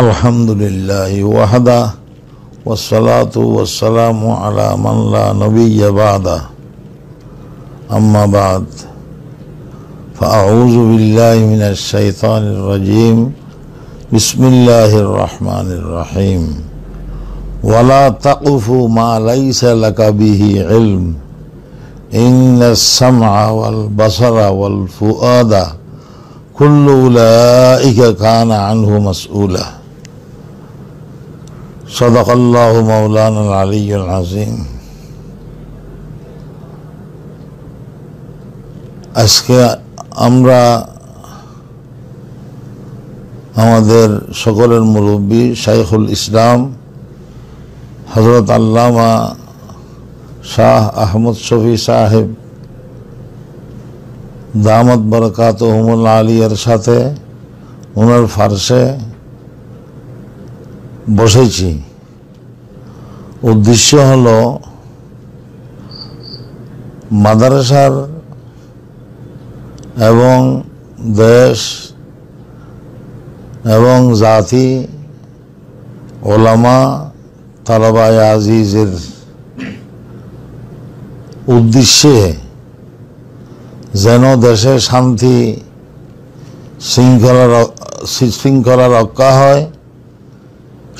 আলহামদুলিল্লাহি ওয়াহদা ওয়াসসালাতু ওয়াসসালামু আলা মান লা নাবিয়্যা বা'দা আম্মা বা'দ ফাআউযু বিল্লাহি মিনাশ শাইতানির রাজীম বিসমিল্লাহির রহমানির রহিম ওয়ালা তাকুফু মা লাইসা লাকা বিহি ইলম ইন্নাস সামআ ওয়াল বাসারা ওয়াল ফুআদা কুল্লু উলাইকা কানা আনহু মাসউলা। সাদাকাল্লাহু মাওলানাল আলিয়্যুল আযীম। আজকে আমরা আমাদের সকলের মুরব্বী শাইখুল ইসলাম হযরত আল্লামা শাহ আহমদ শফি সাহেব দামাত বারাকাতুহুমুল আলিয়ার সাথে ওনার ফারসে বসেছি। উদ্দেশ্য হলো মাদ্রাসার এবং দেশ এবং জাতি ওলামা তালাবায়ে আজিজের উদ্দেশ্যে যেন দেশে শান্তি শৃঙ্খলা রক্ষা হয়,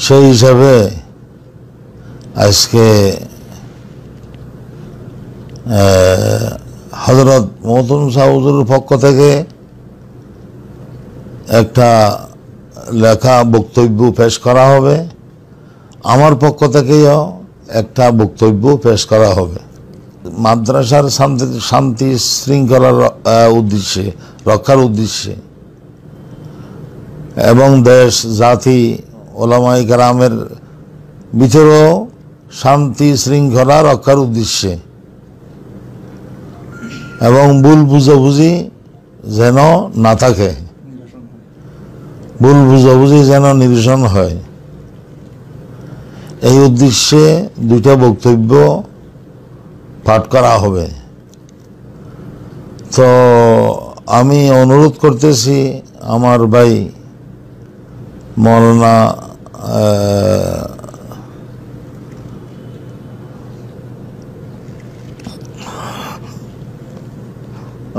সেই হিসাবে আজকে হযরত মহতুম শাহ হুজুরের পক্ষ থেকে একটা লেখা বক্তব্য পেশ করা হবে, আমার পক্ষ থেকেও একটা বক্তব্য পেশ করা হবে। মাদ্রাসার শান্তি শৃঙ্খলার উদ্দেশ্যে, রক্ষার উদ্দেশ্যে এবং দেশ জাতি ওলামায়ে কেরামের ভিতরেও শান্তি শৃঙ্খলা রক্ষার উদ্দেশ্যে এবং ভুল বুঝাবুঝি যেন না থাকে, ভুল বুঝাবুঝি যেন নিরসন হয়, এই উদ্দেশ্যে দুইটা বক্তব্য পাঠ করা হবে। তো আমি অনুরোধ করতেছি আমার ভাই মৌলানা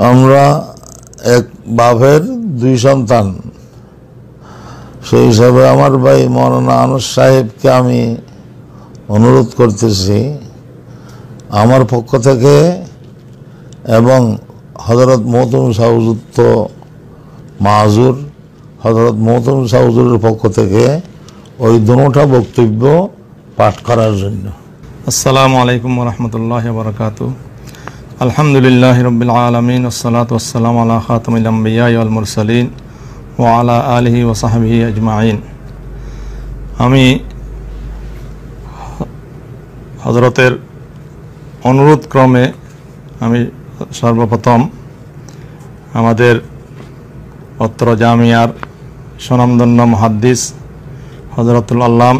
আমরা এক বাপের দুই সন্তান, সেই হিসাবে আমার ভাই মৌলানা আনোস সাহেবকে আমি অনুরোধ করতেছি আমার পক্ষ থেকে এবং হযরত মহতুম শাহ হুজুর তো মাযুর, হযরত মহতুম শাহ হুজুরের পক্ষ থেকে ওই দুটোটা বক্তব্য পাঠ করার জন্য। আসসালামু আলাইকুম ওয়া রাহমাতুল্লাহি ওয়া বারাকাতুহু। আলহামদুলিল্লাহি রাব্বিল আলামিন ওয়াসসালাতু ওয়াসসালামু আলা খাতামিল আমবিয়া ওয়াল মুরসালিন ওয়া আলা আলিহি ওয়া সাহবিহি আজমাইন। আমি হযরতের অনুরোধ ক্রমে আমি সর্বপ্রথম আমাদের অত্র জামিয়ার স্বনামধন্য মুহাদ্দিস হযরতুল আল্লাম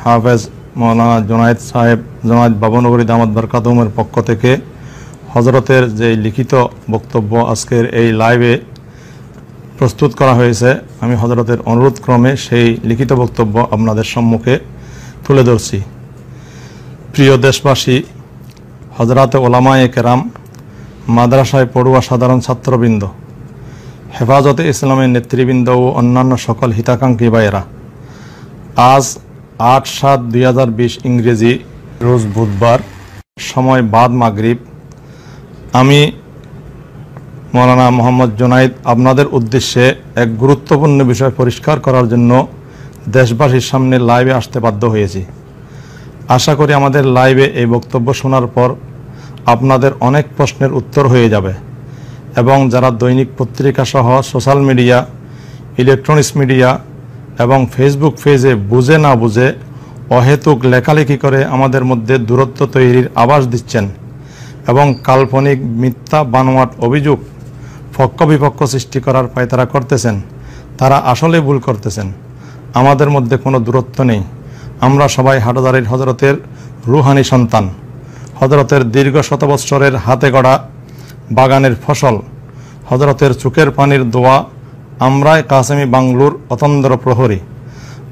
হাফেজ মাওলানা জুনায়েদ সাহেব, জুনায়েদ বাবনগরী দামাত বারাকাতুহুমের পক্ষ থেকে হযরতের যে লিখিত বক্তব্য আজকের এই লাইভে প্রস্তুত করা হয়েছে, আমি হযরতের অনুরোধ ক্রমে সেই লিখিত বক্তব্য আপনাদের সম্মুখে তুলে ধরছি। প্রিয় দেশবাসী, হযরতে ওলামায়ে কেরাম, মাদ্রাসায় পড়ুয়া সাধারণ ছাত্রবৃন্দ, হেফাজতে ইসলামের নেতৃবৃন্দ ও অন্যান্য সকল হিতাকাঙ্ক্ষী ভাইয়েরা, আজ ৮/৭/২০২০ ইংরেজি রোজ বুধবার, সময় বাদ মাগরিব, আমি মৌলানা মোহাম্মদ জুনাইদ আপনাদের উদ্দেশ্যে এক গুরুত্বপূর্ণ বিষয় পরিষ্কার করার জন্য দেশবাসীর সামনে লাইভে আসতে বাধ্য হয়েছি। আশা করি আমাদের লাইভে এই বক্তব্য শোনার পর আপনাদের অনেক প্রশ্নের উত্তর হয়ে যাবে এবং যারা দৈনিক পত্রিকা সহ সোশ্যাল মিডিয়া, ইলেকট্রনিক্স মিডিয়া এবং ফেসবুক পেজে বুঝে না বুঝে অহেতুক লেখালেখি করে আমাদের মধ্যে দূরত্ব তৈরির আভাস দিচ্ছেন এবং কাল্পনিক মিথ্যা বানোয়াট অভিযোগ পক্ষ বিপক্ষ সৃষ্টি করার পায়তারা করতেছেন, তারা আসলে ভুল করতেছেন। আমাদের মধ্যে কোনো দূরত্ব নেই, আমরা সবাই হাটদারির হযরতের রুহানি সন্তান। হযরতের দীর্ঘ শতবৎসরের হাতে গড়া বাগানের ফসল, হযরতের চোখের পানির দোয়া, আমরাই কাসেমি বাংলুর অতন্দ্র প্রহরী,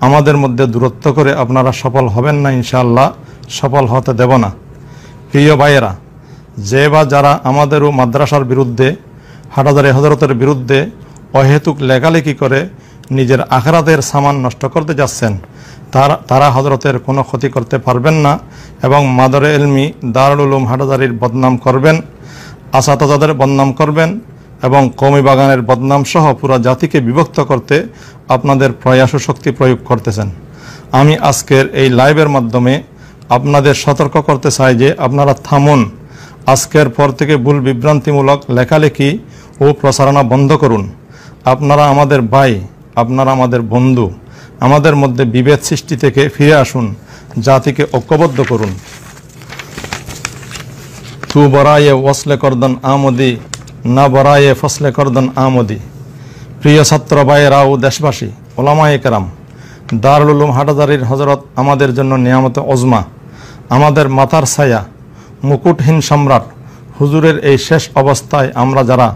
আমাদের মধ্যে দূরত্ব করে আপনারা সফল হবেন না, ইনশাআল্লাহ সফল হতে দেব না। প্রিয় ভাইয়েরা, যে বা যারা আমাদেরও মাদ্রাসার বিরুদ্ধে, হাটাজারি হজরতের বিরুদ্ধে অহেতুক লেখালেখি করে নিজের আখরাতের সামান নষ্ট করতে যাচ্ছেন, তারা হজরতের কোনো ক্ষতি করতে পারবেন না এবং মাদারে এলমি দারুল উলুম হাটাজারির বদনাম করবেন, আসাতাজাদের বদনাম করবেন এবং কওমি বাগানের বদনাম সহ পুরো জাতিকে বিভক্ত করতে আপনাদের প্রয়াস ও শক্তি প্রয়োগ করতেছেন। আমি আজকের এই লাইভের মাধ্যমে আপনাদের সতর্ক করতে চাই যে আপনারা থামুন। আজকের পর থেকে ভুল বিভ্রান্তিমূলক লেখালেখি ও প্রচারণা বন্ধ করুন। আপনারা আমাদের ভাই, আপনারা আমাদের বন্ধু। আমাদের মধ্যে বিভেদ সৃষ্টি থেকে ফিরে আসুন, জাতিকে ঐক্যবদ্ধ করুন। তু বরায়ে ওয়াসলে করদন আমদি, না বরায়ে ফসলে করদন আমদি। প্রিয় ছাত্র ভাইয়েরা ও দেশবাসী, ওলামায়ে কেরাম, দারুল উলুম হাটাজারির হজরত আমাদের জন্য নিয়ামতে ওজমা, আমাদের মাথার ছায়া, মুকুটহীন সম্রাট। হুজুরের এই শেষ অবস্থায় আমরা যারা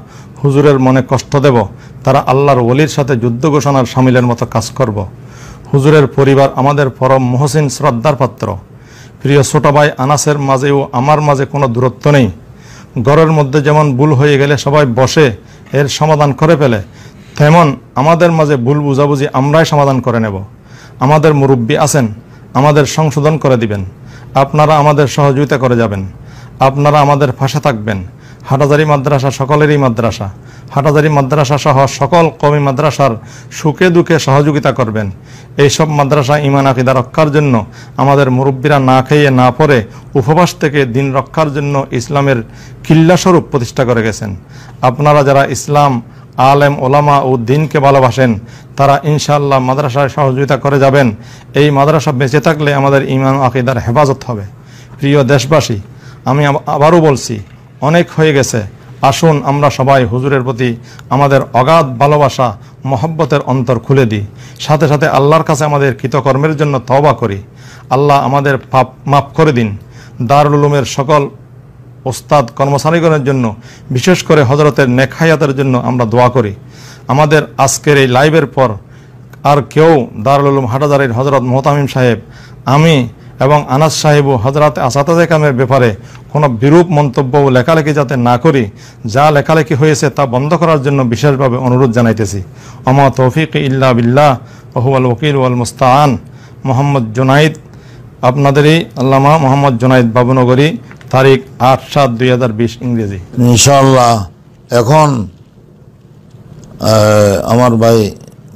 হুজুরের মনে কষ্ট দেব, তারা আল্লাহর ওলির সাথে যুদ্ধ ঘোষণার সামিলের মতো কাজ করব। হুজুরের পরিবার আমাদের পরম মহসিন শ্রদ্ধার পাত্র। প্রিয় ছোট ভাই আনাসের মাঝেও আমার মাঝে কোনো দূরত্ব নেই। ঘরের মধ্যে যেমন ভুল হয়ে গেলে সবাই বসে এর সমাধান করে ফেলে, তেমন আমাদের মাঝে ভুল বুঝাবুঝি আমরাই সমাধান করে নেব। আমাদের মুরব্বী আছেন, আমাদের সংশোধন করে দিবেন। আপনারা আমাদের সহযোগিতা করে যাবেন, আপনারা আমাদের পাশে থাকবেন। হাটাজারি মাদ্রাসা সকলেরই মাদ্রাসা। হাটাজারি মাদ্রাসা সহ সকল কওমি মাদ্রাসার সুখে দুঃখে সহযোগিতা করবেন। এইসব মাদ্রাসা ঈমান আকীদা রক্ষার জন্য আমাদের মুরব্বীরা না খেয়ে না পড়ে উপবাস থেকে দিন রক্ষার জন্য ইসলামের কিল্লাস্বরূপ প্রতিষ্ঠা করে গেছেন। আপনারা যারা ইসলাম, আলেম, ওলামা ও দ্বীনকে ভালোবাসেন, তারা ইনশাআল্লাহ মাদ্রাসায় সহযোগিতা করে যাবেন। এই মাদ্রাসা বেঁচে থাকলে আমাদের ঈমান আকীদার হেফাজত হবে। প্রিয় দেশবাসী, আমি আবারও বলছি, অনেক হয়ে গেছে। আসুন আমরা সবাই হুজুরের প্রতি আমাদের অগাধ ভালোবাসা, মহব্বতের অন্তর খুলে দিই। সাথে সাথে আল্লাহর কাছে আমাদের কৃতকর্মের জন্য তওবা করি। আল্লাহ আমাদের পাপ মাফ করে দিন। দারুল উলুমের সকল ওস্তাদ কর্মচারীগণের জন্য, বিশেষ করে হজরতের নেক হায়াতের জন্য আমরা দোয়া করি। আমাদের আজকের এই লাইভের পর আর কেউ দারুল উলুম হাটাজারির হজরত মোহতামিম সাহেব, আমি এবং আনাস সাহেব ও হজরত আসাতাজে কামের ব্যাপারে কোনো বিরূপ মন্তব্য ও লেখালেখি যাতে না করি। যা লেখালেখি হয়েছে তা বন্ধ করার জন্য বিশেষভাবে অনুরোধ জানাইতেছি। আমা তৌফিক ইল্লা বিল্লাহ ওয়া হুয়াল ওয়াকিল ওয়াল মুস্তাআন। মোহাম্মদ জুনাইদ, আপনাদেরই আল্লামা মোহাম্মদ জুনাইদ বাবুনগরী, তারিখ 8/7/2020 ইংরেজি। ইনশাআল্লাহ এখন আমার ভাই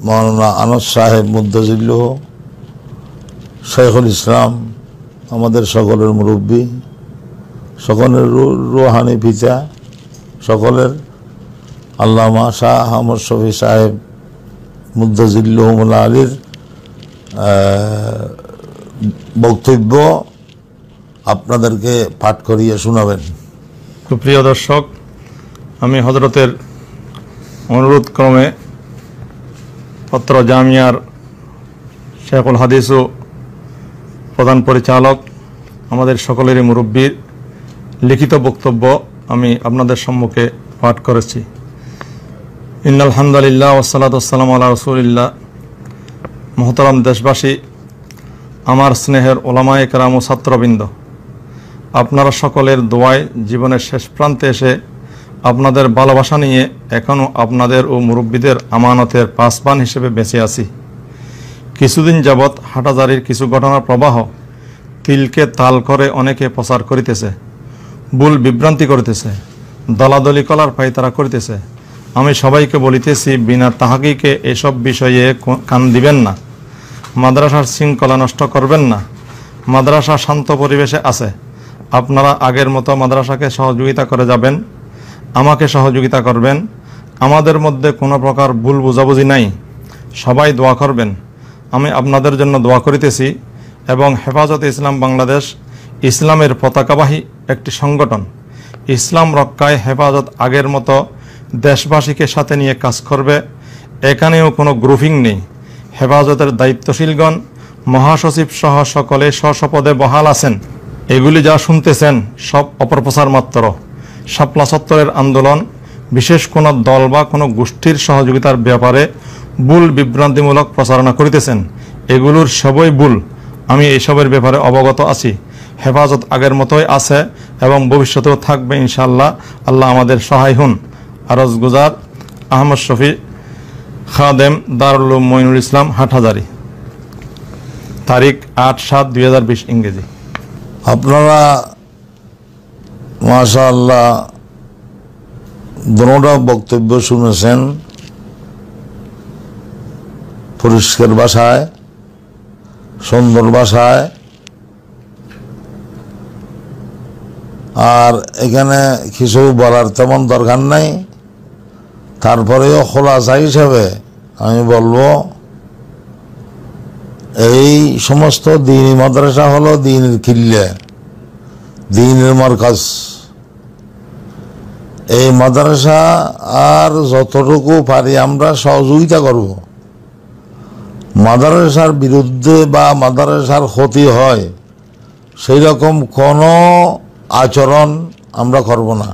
মৌলানা আনাস সাহেব মুদ্দাজিল্লাহ, শেখুল ইসলাম, আমাদের সকলের মুরব্বী, সকলের রুহানি পিতা, সকলের আল্লামা শাহ আহমদ শফি সাহেব মুদ্দাজিল্লাহুল আলীর বক্তব্য আপনাদেরকে পাঠ করিয়ে শোনাবেন। প্রিয় দর্শক, আমি হজরতের অনুরোধ ক্রমে পত্র জামিয়ার শেখুল হাদিস ও প্রধান পরিচালক, আমাদের সকলেরই মুরব্বীর লিখিত বক্তব্য আমি আপনাদের সম্মুখে পাঠ করেছি। ইন্নাল হামদুলিল্লাহ ওয়াসসালাতু ওয়াসসালামু আলা রাসূলিল্লাহ। মহতরম দেশবাসী, আমার স্নেহের ওলামায়ে কেরাম ও ছাত্রবৃন্দ, আপনারা সকলের দোয়ায় জীবনের শেষ প্রান্তে এসে আপনাদের ভালোবাসা নিয়ে এখনও আপনাদের ও মুরব্বীদের আমানতের পাসবান হিসেবে বেঁচে আছি। কিছুদিন যাবৎ হাটাজারির কিছু ঘটনার প্রবাহ তিলকে তাল করে অনেকে প্রচার করিতেছে, ভুল বিভ্রান্তি করিতেছে, দলাদলি কলার পায়তারা করিতেছে। আমি সবাইকে বলিতেছি, বিনা তাহাকিকে এসব বিষয়ে কান দিবেন না। মাদ্রাসার শৃঙ্খলা নষ্ট করবেন না। মাদ্রাসা শান্ত পরিবেশে আছে। আপনারা আগের মতো মাদ্রাসাকে সহযোগিতা করে যাবেন, আমাকে সহযোগিতা করবেন। আমাদের মধ্যে কোনো প্রকার ভুল বুঝাবুঝি নাই। সবাই দোয়া করবেন। আমি আপনাদের জন্য দোয়া করিতেছি এবং হেফাজতে ইসলাম বাংলাদেশ ইসলামের পতাকাবাহী একটি সংগঠন। ইসলাম রক্ষায় হেফাজত আগের মতো দেশবাসীকে সাথে নিয়ে কাজ করবে। এখানেও কোনো গ্রুপিং নেই। হেফাজতের দায়িত্বশীলগণ, মহাসচিব সহ সকলে স্বপদে বহাল আছেন। এগুলি যা শুনতেছেন সব অপপ্রচার মাত্র। শাপলা চত্বরের আন্দোলন, বিশেষ কোনো দল বা কোনো গোষ্ঠীর সহযোগিতার ব্যাপারে ভুল বিভ্রান্তিমূলক প্রচারণা করিতেছেন। এগুলোর সবই ভুল। আমি এসবের ব্যাপারে অবগত আছি। হেফাজত আগের মতোই আছে এবং ভবিষ্যতেও থাকবে ইনশাআল্লাহ। আল্লাহ আমাদের সহায় হুন। আরজ গুজার আহমদ শফি, খাদেম, দারুল উলুম মঈনুল ইসলাম, হাটহাজারী। তারিখ 8/7/2020 ইংরেজি। আপনারা মাশাআল্লাহ দুটোটা বক্তব্য শুনেছেন পরিষ্কার ভাষায়, সুন্দর ভাষায়। আর এখানে কিছু বলার তেমন দরকার নাই। তারপরেও খোলাসা হিসাবে আমি বলবো, এই সমস্ত দ্বীনি মাদ্রাসা হলো দ্বীনের কিল্লা, দ্বীনের মারকাজ। এই মাদ্রাসা আর যতটুকু পারি আমরা সহযোগিতা করব। মাদ্রাসার বিরুদ্ধে বা মাদ্রাসার ক্ষতি হয় সেই রকম কোনো আচরণ আমরা করব না।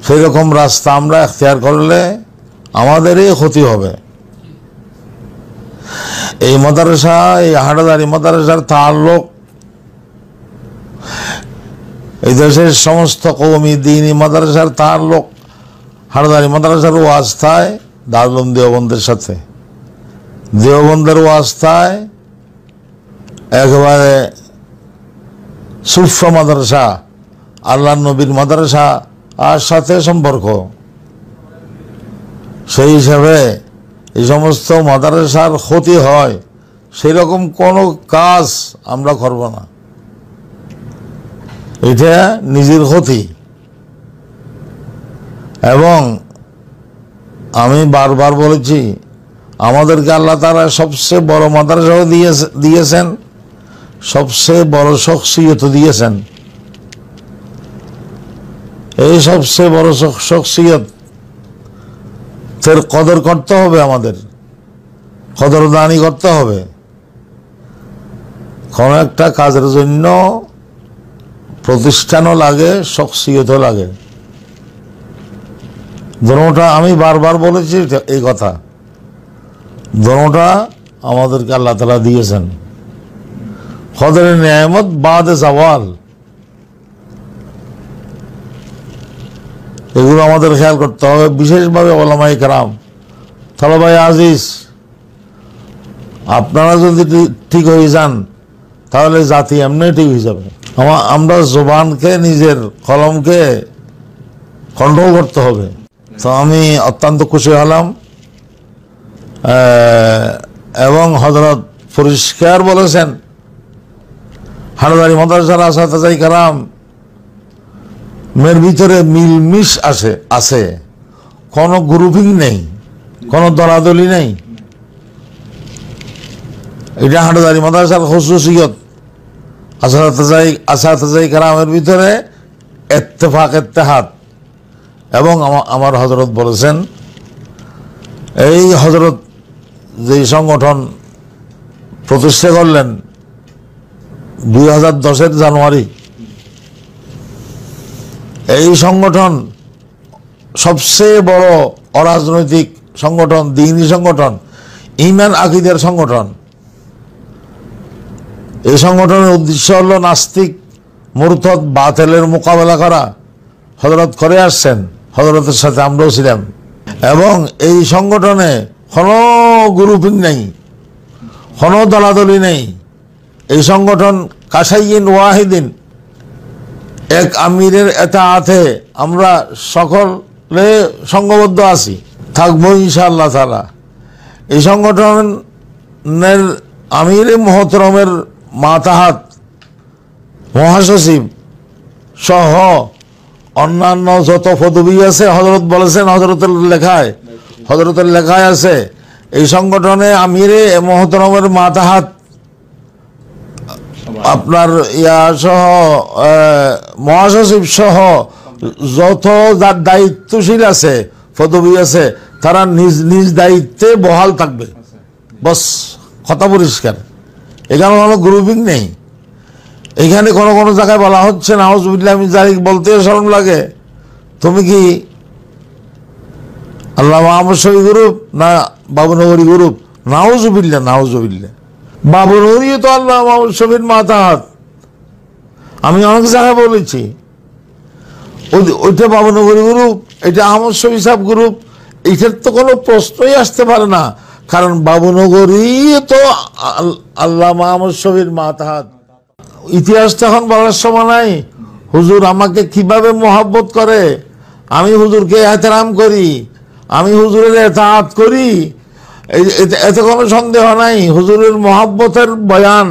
সেই রকম রাস্তা আমরা এখতিয়ার করলে আমাদেরই ক্ষতি হবে। এই মাদ্রাসা, এই হাটহাজারী মাদ্রাসার তাআল্লুক এই দেশের সমস্ত কওমি দ্বীনি মাদ্রাসার তাআল্লুক হাটহাজারী মাদ্রাসার ওয়াস্তায় দারুল উলুম দেওবন্দের সাথে। দেওবন্দের ওয়াস্তায় একেবারে সুফা মাদ্রাসা, আল্লাহর নবীর মাদ্রাসা আর সাথে সম্পর্ক। সেই হিসাবে এই সমস্ত মাদ্রাসার ক্ষতি হয় সেই রকম কোনো কাজ আমরা করব না। এটা নিজের ক্ষতি। এবং আমি বারবার বলেছি, আমাদেরকে আল্লাহ তাআলা সবচেয়ে বড় মাদ্রাসাও দিয়েছেন, সবচেয়ে বড় শখসিয়ত দিয়েছেন। এই সবচেয়ে বড় শখসিয়তের কদর করতে হবে, আমাদের কদরদানি করতে হবে। কোনো একটা কাজের জন্য প্রতিষ্ঠানও লাগে, শখসিয়তও লাগে। দোনোটা আমি বারবার বলেছি এই কথা, দোনোটা আমাদেরকে আল্লাহ তাআলা দিয়েছেন। কদরের নিয়ামত বাদে জাওয়াল, এগুলো আমাদের খেয়াল করতে হবে। বিশেষভাবে উলামায়ে কেরাম, তলবায়ে আজিজ, আপনারা যদি ঠিক হয়ে যান তাহলে জাতি এমনি ঠিক হয়ে যাবে। আমরা জবানকে, নিজের কলমকে কন্ট্রোল করতে হবে। তো আমি অত্যন্ত খুশি হলাম। এবং হযরত পরিষ্কার বলেছেন, হাটহাজারী মাদ্রাসার আসাতাজায়ে কেরাম মের ভিতরে মিলমিশ আছে, কোনো গ্রুপিং নেই, কোনো দলাদলি নেই। এটা হাটহাজারী মাদ্রাসার খুসুসিয়ত। আসাতাজায়ে কেরামের ভিতরে ইত্তেফাক, ইত্তেহাদ। এবং আমার হযরত বলেছেন, এই হযরত যে সংগঠন প্রতিষ্ঠা করলেন 2010 জানুয়ারি, এই সংগঠন সবচেয়ে বড় অরাজনৈতিক সংগঠন, দ্বীনি সংগঠন, ঈমান আকীদার সংগঠন। এই সংগঠনের উদ্দেশ্য হল নাস্তিক, মুরতাদ, বাতিলের মোকাবেলা করা। হযরত করে আসছেন, হযরতের সাথে আমরাও ছিলাম। এবং এই সংগঠনে কোনো গ্রুপিং নেই, কোনো দলাদলি নেই। এই সংগঠন কাসাইয়িন ওয়াহিদিন, এক আমিরের এতাআতে আমরা সকলে সংঘবদ্ধ আছি, থাকবো ইনশাআল্লাহ তাআলা। এই সংগঠনের আমিরে মোহতরমের মাতাহাত, মহাসচিব সহ অন্যান্য যত পদবি আছে, হযরত বলেছেন, হযরতের লেখায় আছে, এই সংগঠনে আমিরে মোহতরমের মাতাহাত আপনার সহ মহাসচিব সহ যত যার দায়িত্বশীল আছে, পদবি আছে, তারা নিজ নিজ দায়িত্বে বহাল থাকবে। বস, কথা পরিষ্কার। এখানে কোনো গ্রুপিং নেই। এখানে কোনো জায়গায় বলা হচ্ছে, নাউজুবিল্লাহ মিন যালিক, বলতে শরম লাগে, তুমি কি আল্লাহ মাহমুদ শফি গ্রুপ না বাবুনগরী গ্রুপ? নাউজুবিল্লাহ, নাউজুবিল্লাহ। বাবুনগরী তো আল্লাহ মাহমুদ শফির মাতাহাত। আমি অনেক জায়গায় বলেছি ওইটা বাবুনগরী গ্রুপ, এটা আহমদ শফি সাহেব গ্রুপ, এটার তো কোনো প্রশ্নই আসতে পারে না। কারণ বাবুনগরী তো আল্লাহ মাহমুদ শফির মাতাহাত। ইতিহাসটা এখন বলার সময় নাই। হুজুর আমাকে কিভাবে মহব্বত করে, আমি হুজুরকে এহতেরাম করি, আমি হুজুরের এতাআত করি, এতে কোনো সন্দেহ নাই। হুজুরের মহব্বতের বয়ান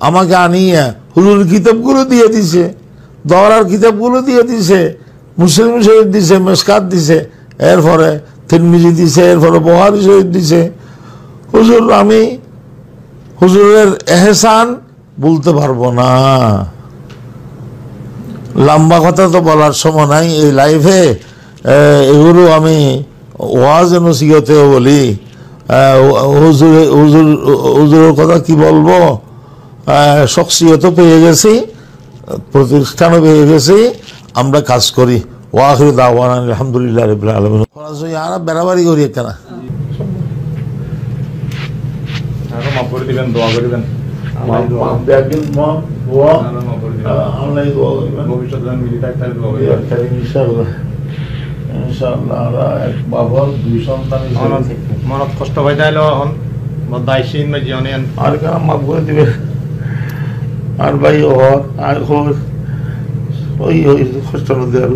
আমাকে আনিয়ে হুজুরের কিতাবগুলো দিয়ে দিছে, দওরার কিতাবগুলো দিয়ে দিছে, মুসলিম শরীফ দিছে, মেশকাত দিছে, এরপরে তিরমিজি দিছে, এরপরে বুখারী শরীফ দিছে। হুজুর আমি হুজুরের এহসান বলতে পারবো না। লম্বা কথা তো বলার সময় নাই এই লাইফে। এগুলো আমি ওয়াজ নসিহতেও বলি। হুজুরের কথা কি বলবো, শখসিয়তও পেয়ে গেছি, প্রতিষ্ঠানও পেয়ে গেছি, আমরা কাজ করি। ওয়াখির দাওয়ানা আলহামদুলিল্লাহ রাব্বিল আলামিন। আর বেড়াবাড়ি করি কেনা মাফ করে দিবেন, দোয়া করবেন, মনত কষ্ট পাই তাইলে দায়সীন জীবন আর কেন মাফ করে দিবে। আর ভাই আর ওই কষ্ট দেওয়ার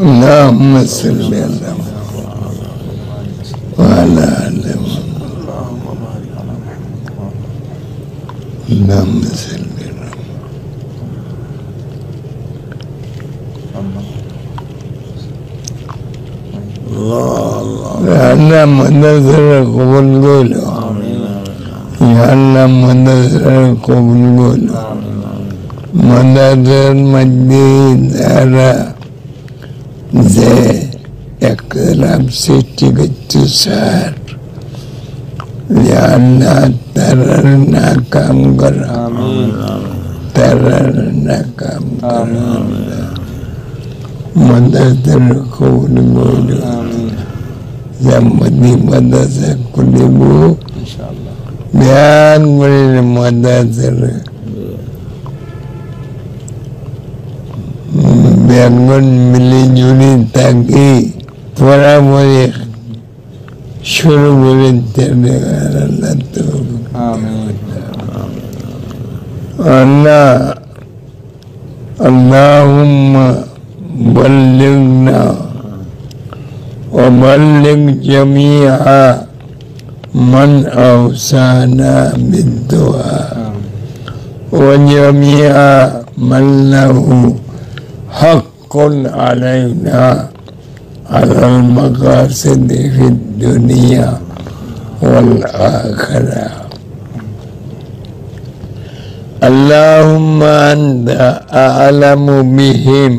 اللهم صل على وعلى آل اللهم صل Allah منزل قبول قوله يا الله منزل قبول قوله منزل مجيد على যে একরাম সৃষ্টি করতে স্যার আল্লাহ তারার না কাম করা, তারার না কাম করা মদতের কবুল বইল জামদি মদতে কুলিবু বিয়ান বলিল মদতের বেগুন মিলি জুলি থাকি তোরা বলে শুরু করে আল্লাহ اللهم بلغنا وبلغ جميع من أوصانا بالدعاء وجميع من له حق علينا على المقاصد في الدنيا والآخرة. اللهم أنت أعلم بهم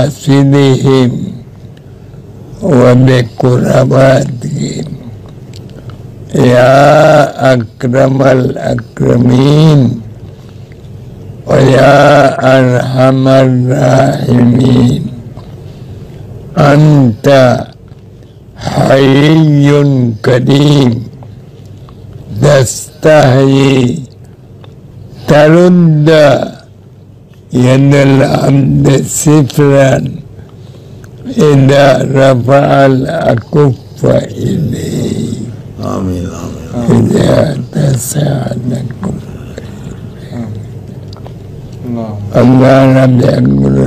وبمقاصدهم وبقرباتهم يا أكرم الأكرمين ويا أرحم الراحمين. أنت حي كريم تستحيي ترد يد العبد صفرا إذا رفع الأكف إليه. آمين إذا تساعدكم الله رب يقبل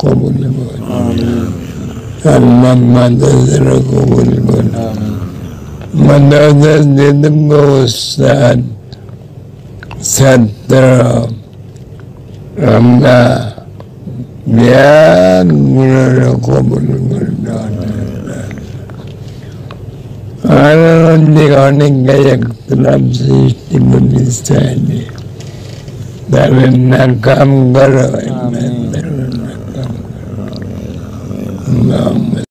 قبول اللهم تزر قبول مدد الدب والساد ستر الله يقبل قبول على ربك عنك يكتلب سيشتي بالإستعادة dan nakam garo